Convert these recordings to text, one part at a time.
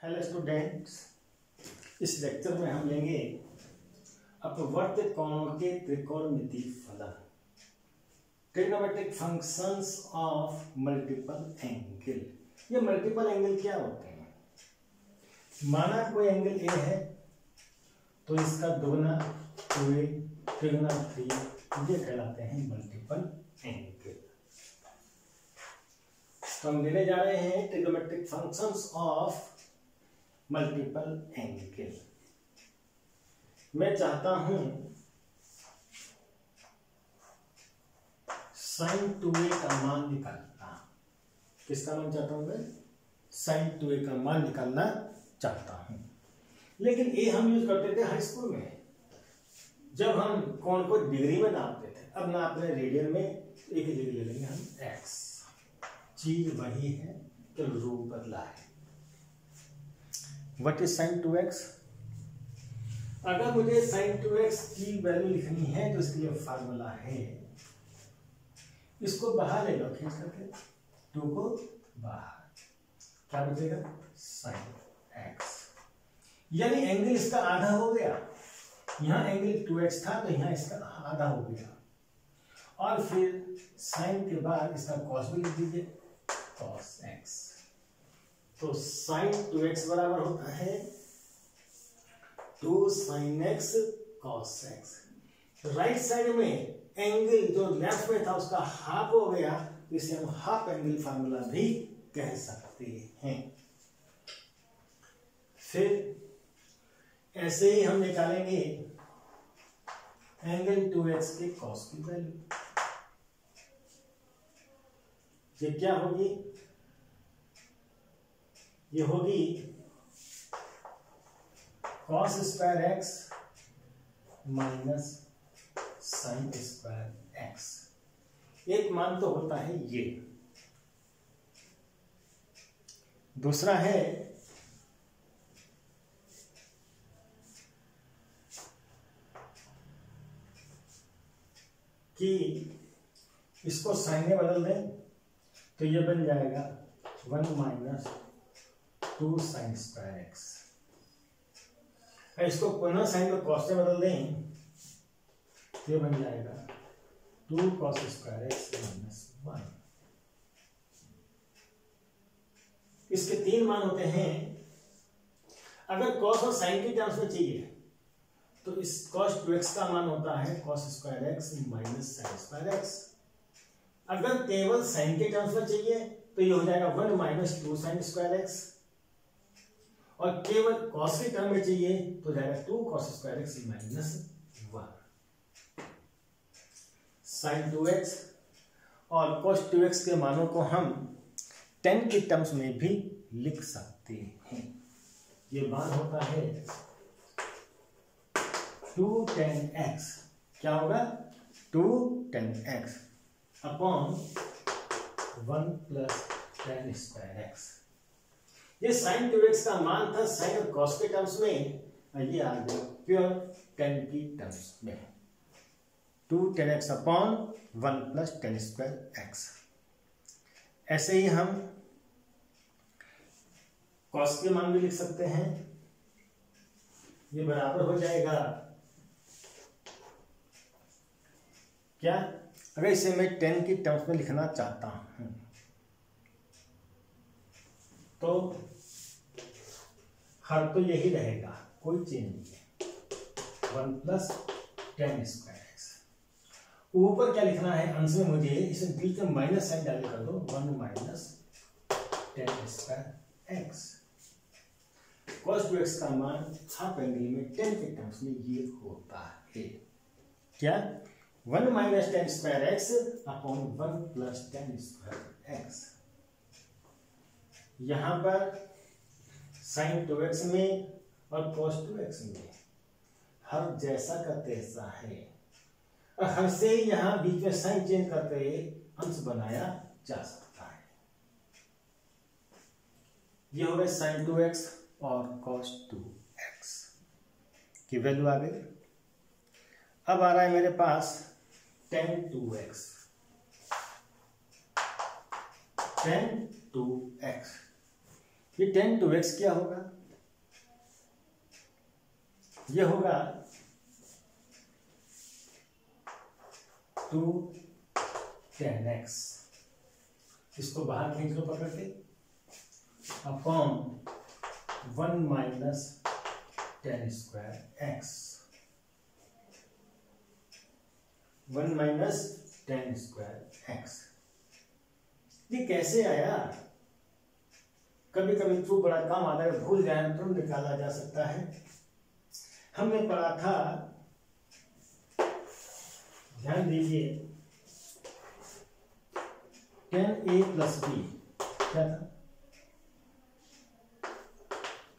Hello students, इस lecture में हम लेंगे अपवर्त कोणों के त्रिकोणमितीय फलन, trigonometric functions of multiple angle. ये मल्टीपल एंगल क्या होते हैं? माना कोई एंगल ए है तो इसका दुगना 2a, तिगुना 3, ये कहलाते हैं मल्टीपल एंगल। तो हम लेने जा रहे हैं trigonometric functions of multiple angle. मैं चाहता हूं sin 2a का मान निकालना। किसका मान चाहता हूं मैं? sin 2a का मान निकालना चाहता हूं। लेकिन ए हम यूज करते थे हाई स्कूल में, जब हम कोण को डिग्री में नापते थे। अब नाप रहे रेडियन में, एक ही डिग्री ले लेंगे हम x। चीज वही है, केवल रूप बदला है। What is sin 2x? अगर मुझे sin 2x की वैल्यू लिखनी है तो इसके लिए फार्मूला है, इसको बाहर ले लो खींच करके, 2 को बाहर, क्या बचेगा? sin x। यानी एंगल इसका आधा हो गया। यहाँ एंगल 2x था तो यहाँ इसका आधा हो गया। और फिर sin के बाद इसका cos भी लिख दीजिए, cos x। तो sin 2x बराबर होता है 2 sin x cos x। Right side में एंगल जो लेफ्ट में था उसका हाफ हो गया, तो इसे हम हाफ एंगल फार्मूला भी कह सकते हैं। फिर ऐसे ही हम निकालेंगे एंगल 2x के cos की वैल्यू। ये क्या होगी? ये होगी cos square x minus sin square x। एक मान तो होता है ये, दूसरा है कि इसको साइन में बदल दें तो ये बन जाएगा 1 माइनस 2 sin स्क्वायर x। इसको पुनः साइन को cos से बदल दें तो ये बन जाएगा 2 cos स्क्वायर x माइनस 1। इसके 3 मान होते हैं। अगर cos और sin के टर्म्स में चाहिए तो इस cos 2x का मान होता है cos square x minus sin square x। अगर केवल sin के टर्म्स में चाहिए तो ये हो जाएगा 1 माइनस 2 sin स्क्वायर x। और केवल cos के टर्म में चाहिए तो जाएगा 2 cos square x minus 1। sin 2x और cos 2x के मानों को हम tan के टर्म्स में भी लिख सकते हैं। ये मान होता है 2 tan x। क्या होगा? 2 tan x upon 1 plus tan square x। ये sin 2x का मान था sin और cos के टर्म्स में, ये आ गया प्योर tan की टर्म्स में। 2 tan x upon 1 plus tan square x। ऐसे ही हम cos के मान भी लिख सकते हैं। ये बराबर हो जाएगा क्या? अगर इसे मैं tan की टर्म्स में लिखना चाहता हूं तो हर तो यही रहेगा, कोई चेंज नहीं है। 1 प्लस tan स्क्वायर x। ऊपर क्या लिखना है? अंश में मुझे इसे बीच में माइनस साइन डाल कर दो, 1 minus tan square x। cos 2x का मान हाफ एंगल में tan के टर्म्स में ये होता है क्या? 1 minus tan square x upon 1 plus tan square x। यहां पर sin 2x में और cos 2x में हर जैसा का तैसा है, और हर से यहां बीच में साइन चेंज करके अंश बनाया जा सकता है। यह हो गया sin 2x और cos 2x की वैल्यू आ गई। अब आ रहा है मेरे पास tan 2x। tan 2x ये 10 2x क्या होगा, ये होगा 2 10x, इसको बाहर खींच लो पकड़ के, upon 1 minus 10 square x, 1 minus 10 square x। ये कैसे आया, कभी कभी तो बड़ा काम आता है, भूल जाए तो निकाला जा सकता है। हमने पढ़ा था, ध्यान दीजिए, 10a प्लस b क्या था,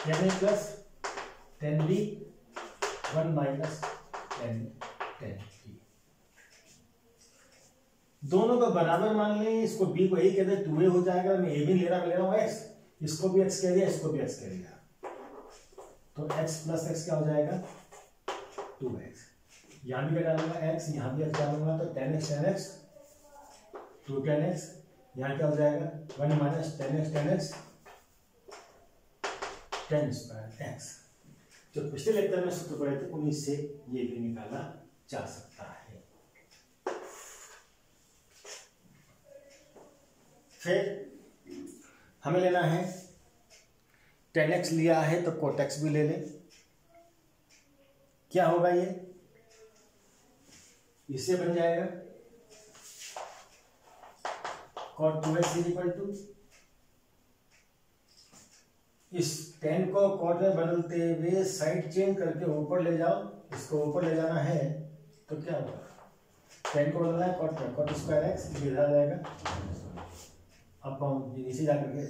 10a plus 10b 1 minus 10b, दोनों को बराबर मान लें, इसको b को a कहते हैं, 2a हो जाएगा, मैं a भी ले रहा हूं x, इसको भी x कह दिया, इसको भी x कह दिया, तो x प्लस x क्या हो जाएगा 2x, यहां भी क्या डालूंगा x, यहां भी x डालूंगा, तो 10x 10x 2 10x, यहां क्या हो जाएगा 1 minus 10x 10x 10 square x। जो पिछले लेक्चर में सूत्र पढ़े थे उन्हीं से ये भी निकाला जा सकता है। फिर हमें लेना है 10x लिया है तो cot x भी ले लें, क्या होगा ये, इससे बन जाएगा cot 2x is equal to, इस 10 को cot में बदलते हुए साइड चेंज करके ऊपर ले जाओ, इसको ऊपर ले जाना है तो क्या होगा, 10 को बदलना है cot में, cot स्क्वायर x इधर आ जाएगा, अब हम नीचे जाकर के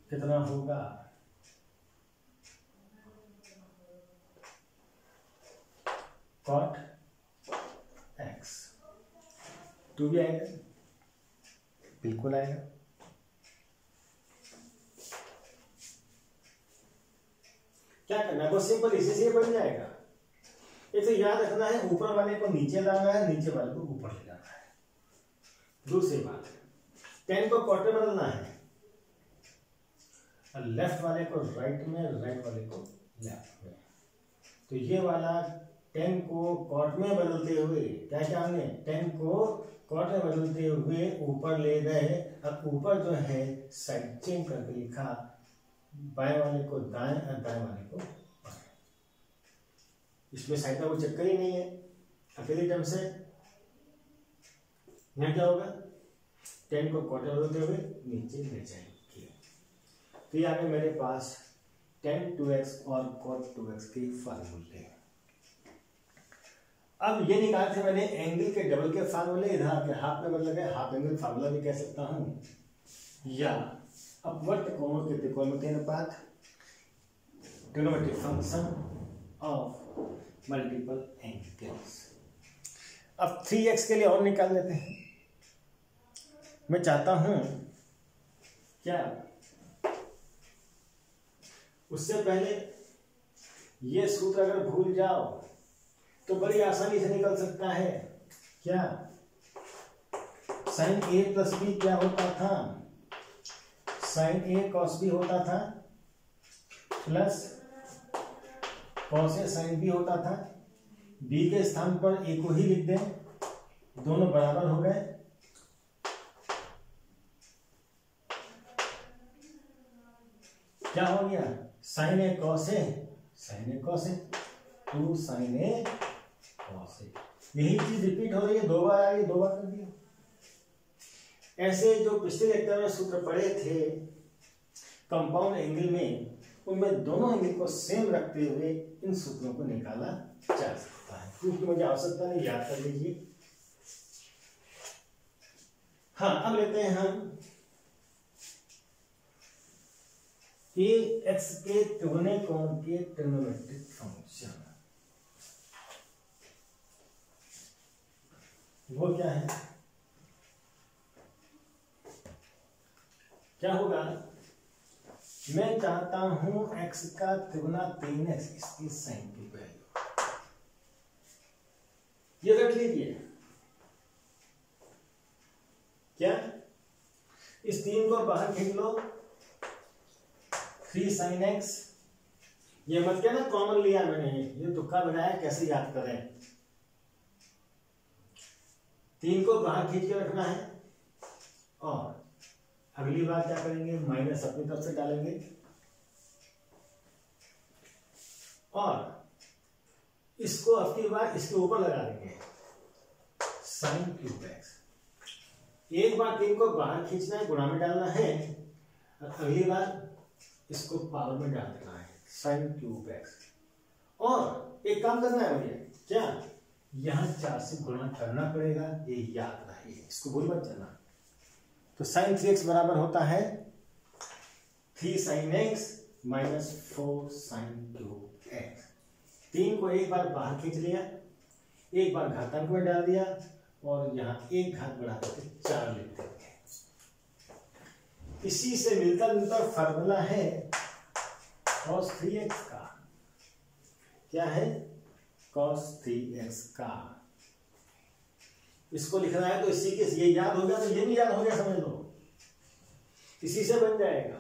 कितना होगा, cot x 2 भी आएगा, बिल्कुल आएगा। क्या करना है, वो सिंपल इसी से बन जाएगा। इसे याद रखना है, ऊपर वाले को नीचे लाना है, नीचे वाले को ऊपर ले जाना है। दूसरी बात, 10 को कॉट में बदलना है, लेफ्ट वाले को राइट में, राइट वाले को लेफ्ट में, तो ये वाला 10 को कॉट में बदलते हुए क्या क्या हमने 10 को कॉट में बदलते हुए ऊपर ले गए, अब ऊपर जो है साइड चेंज करके लिखा, बाएं वाले को दाएं और दाएं वाले को बाएं, इसमें साइड का कोई चक्कर ही नहीं है, अकेले टर्म से यहाँ क्या होगा 10 को कॉट में बदलते हुए नीचे ले जाएंगे, तो ये आगे मेरे पास tan 2x और cot 2x के फार्मूले। अब ये निकाले थे मैंने एंगल के डबल के फार्मूले, इधर आपके हाफ में बदल गए, हाफ एंगल फार्मूला भी कह सकता हूं, या अपवर्त कोणों के त्रिकोणमिति अनुपात, trigonometric function of multiple angles. अब 3x के लिए और निकाल लेते हैं। मैं चाहता हूं क्या, उससे पहले ये सूत्र अगर भूल जाओ तो बड़ी आसानी से निकल सकता है, क्या sin a प्लस बी क्या होता था, sin a cos b होता था, plus cos a sin b होता था, b के स्थान पर a को ही लिख दें, दोनों बराबर हो गए, क्या हो गया sin a cos a, sin a cos a, 2 sin a cos a, यही चीज रिपीट हो रही है, 2 बार आई, 2 बार कर दिया। ऐसे जो पिछले लेक्चर में सूत्र पढ़े थे कंपाउंड एंगल में, उनमें दोनों एंगल को सेम रखते हुए इन सूत्रों को निकाला जा सकता है, क्योंकि मुझे आवश्यकता नहीं, याद कर लीजिए। हाँ, अब लेते हैं हम x के तिगुने कोण के ट्रिग्नोमेट्रिक फंक्शन, वो क्या है, क्या होगा, मैं चाहता हूं x का तिगुना 3x, इसकी साइन की वैल्यू, ये रख लीजिए, क्या इस 3 को बाहर खींच लो, 3 sin x, ये मत कहना कॉमन लिया मैंने, ये तुक्का बनाया, कैसे याद करें। 3 को बाहर खींच के रखना है और अगली बार क्या करेंगे, माइनस अपनी तरफ से डालेंगे और इसको अपनी बार इसके ऊपर लगा देंगे, साइन क्यूब एक्स। एक बार 3 को बाहर खींचना है, गुणा में डालना है, और अगली बार इसको पावर में डाल देना है, साइन क्यूब एक्स। और एक काम करना है भैया, क्या यहां 4 से गुणा करना पड़ेगा, ये याद रहे, इसको भूल मत जाना। तो साइन 3x बराबर होता है 3 sin x minus 4 sine cube x. 3 को एक बार बाहर खींच लिया, एक बार घातांक में डाल दिया और यहां एक घात बढ़ा करके 4 लिख देंगे। इसी से मिलता जुलता फार्मूला है cos 3x का, क्या है cos 3x का। इसको लिखना है तो इसी के, ये याद हो गया तो ये भी याद हो गया, समझ लो, इसी से बन जाएगा।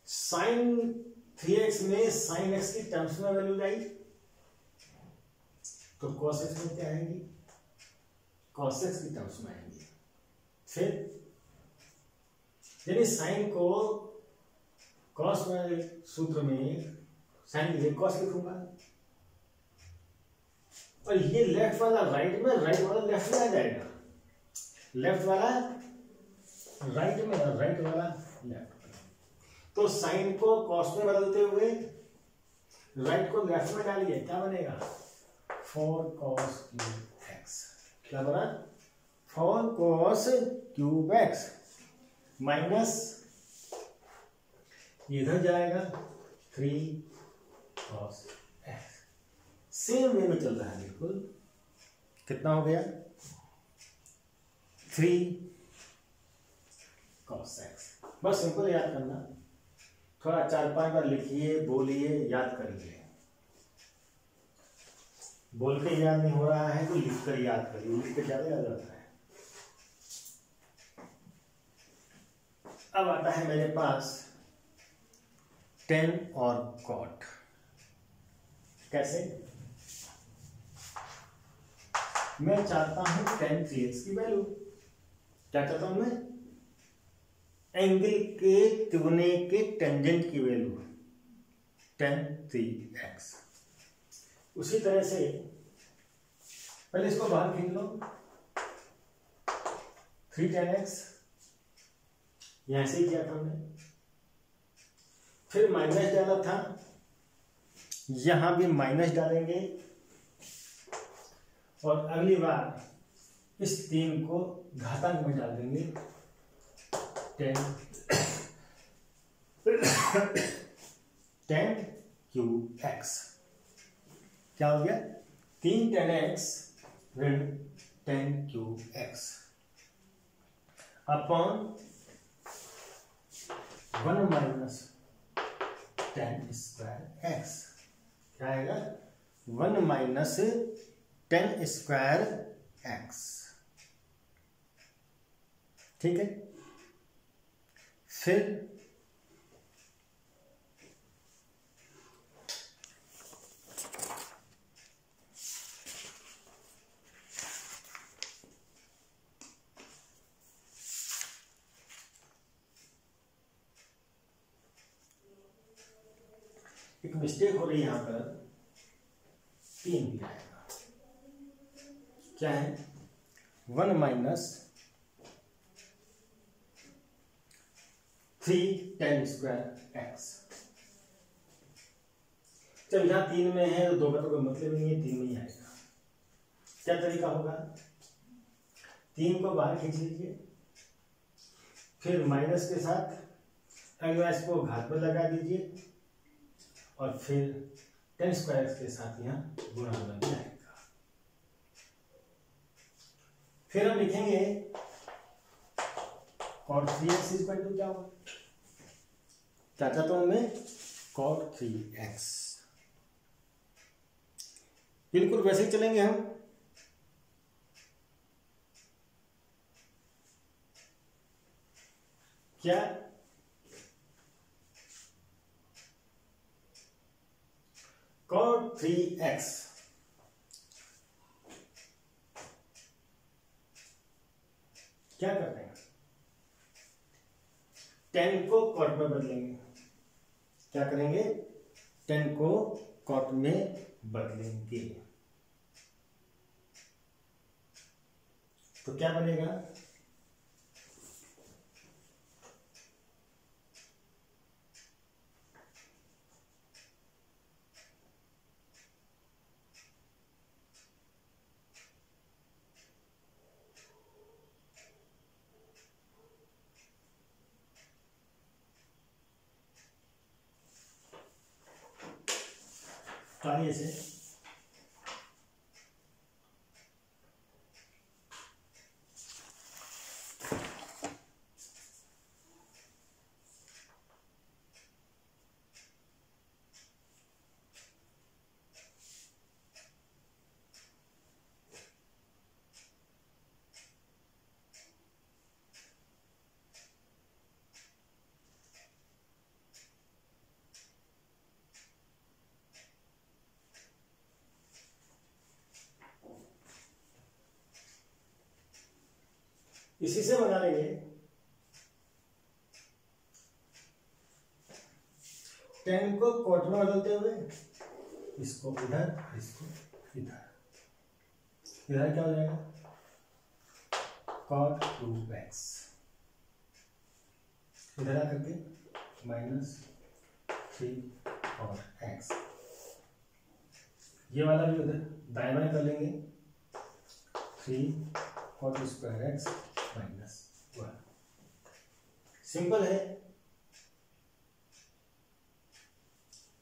साइन 3x में साइन x की टर्म्स में वैल्यू आई तो cos x में क्या आएंगी, cos x की टर्म्स में आएंगी। फिर यानी साइन को cos में, सूत्र में साइन के लिए cos लिखूंगा और ये लेफ्ट वाला राइट में, राइट वाला लेफ्ट में आ जाएगा, लेफ्ट वाला राइट में और राइट वाला लेफ्ट में। तो साइन को cos में बदलते हुए राइट को लेफ्ट में डालिए, क्या बनेगा 4 cos क्यूब एक्स। क्या बना 4 cos क्यूब एक्स माइनस इधर जाएगा 3 cos एक्स। सेम वे में चल रहा है बिल्कुल। कितना हो गया 3 cos एक्स। बस सिंपल याद करना, थोड़ा 4-5 बार लिखिए, बोलिए, याद करिए। बोल के याद नहीं हो रहा है तो लिख कर याद करिए, लिख के ज्यादा याद आता है। अब आता है मेरे पास tan और cot। कैसे, मैं चाहता हूं tan 3x की वैल्यू, क्या चाहता हूं मैं, एंगल के तिगुने के टेंजेंट की वैल्यू tan 3x। उसी तरह से पहले इसको बाहर खींच लो, 3 tan x, यहां से किया था हमने, फिर माइनस डाला था, यहां भी माइनस डालेंगे और अगली बार इस 3 को घातांक में डाल देंगे, 10 क्यूब एक्स। क्या हो गया 3 tan x ऋण 10 cube x upon 1 minus tan square x. क्या आएगा 1 माइनस tan स्क्वायर एक्स। ठीक है, फिर एक मिस्टेक हो रही है यहां पर, 3 भी आएगा। क्या है 1 माइनस 3 tan स्क्वायर एक्स। जब यहां 3 में है तो 2 का तो कोई मतलब नहीं है, 3 में ही आएगा। क्या तरीका होगा, 3 को बाहर खींच लीजिए, फिर माइनस के साथ अगला इसको घात में लगा दीजिए और फिर tan स्क्वायर के साथ यहाँ गुणा बन जाएगा। फिर हम लिखेंगे cot 3x इक्वल टू क्या होगा, क्या चाहता हूं मैं cot 3x। बिल्कुल वैसे ही चलेंगे हम। क्या 3x क्या करते हैं, 10 को कॉट में बदलेंगे। क्या करेंगे, 10 को कॉट में बदलेंगे। तो क्या बनेगा, आइए से इसी से बना लेंगे। 10 को कॉट में बदलते हुए इसको इधर, इसको इधर, इधर क्या हो जाएगा, cot 2x, इधर आकर के -3 और x, ये वाला भी उधर दाएं बाएं कर लेंगे, 3 cot स्क्वायर x -1। सिंपल है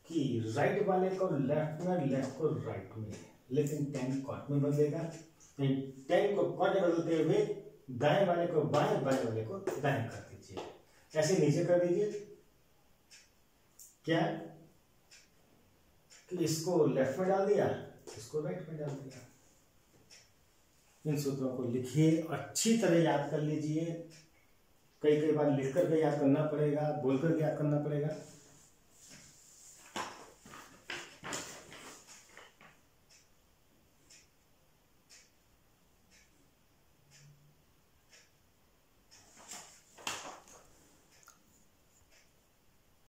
कि राइट वाले को लेफ्ट में, लेफ्ट को राइट में, लेकिन 10 कॉट में बदलेगा। 10 को कॉट में बदलते हुए दाएं वाले को बाएं, बाएं वाले को दाएं कर दीजिए। ऐसे नीचे कर दीजिए। क्या कि इसको लेफ्ट में डाल दिया, इसको राइट में डाल दिया। इन सूत्रों को लिखिए, अच्छी तरह याद कर लीजिए। कई कई बार लिख करके याद करना पड़ेगा, बोल कर याद करना पड़ेगा।